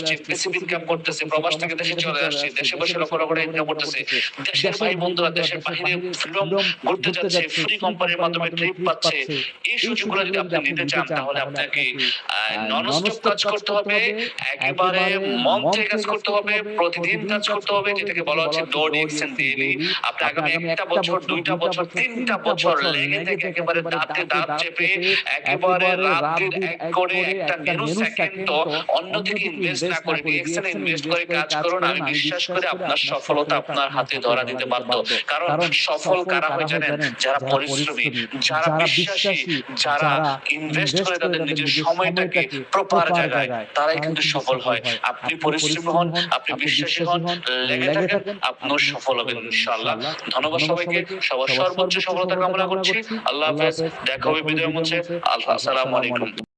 আসছি, passive income করতেছে, প্রবাস থেকে দেশে চলে আসছে, দেশে বসে লক্ষ লক্ষ টাকা ইনকাম করতেছে। দেশের ভাই বন্ধুরা দেশের বাহিরে ফ্রিডম ঘুরতে যাচ্ছে, ফ্রি কোম্পানির মাধ্যমে ট্রিপ পাচ্ছে। এই সুযোগগুলো যদি আপনি নিতে চান তাহলে আপনাকে ননস্টপ কাজ করতে হবে, একেবারে মন থেকে কাজ করতে হবে, প্রতিদিন কাজ করতে হবে, যেটাকে বলা হচ্ছে ডোড এক্সেন ডেইলি। আপনি আগামী 1টা বছর, 2টা বছর, 3টা বছর লেগে থেকে একেবারে দাঁতে দাঁত চেপে একেবারে রাত-দিন এক করে একটা ন্যানো সেকেন্ডও অন্যদিকে ইনভেস্ট না করে ডিএক্সএন ইনভেস্ট করে কাজ করুন। আমি বিশ্বাস করি আপনার সফলতা আপনার হাতে ধরা দিতে বাধ্য। কারণ সফল কারা হয় জানেন? যারা পরিশ্রমী, যারা বিশ্বাসী, যারা ইনভেস্ট করে তাদের নিজের সময়টাকে প্রপার জায়গায়, তারাই কিন্তু সফল হয়। আপনি পরিশ্রমী হন, আপনি বিশ্বাসী হন, লেগে থাকেন, আপনিও সফল হবেন ইনশাআল্লাহ। ধন্যবাদ সবাইকে, সবার সর্বোচ্চ সফলতা কামনা করছি। আল্লাহ হাফেজ। দেখা হবে বিদায় মঞ্চে। আসসালামু আলাইকুম।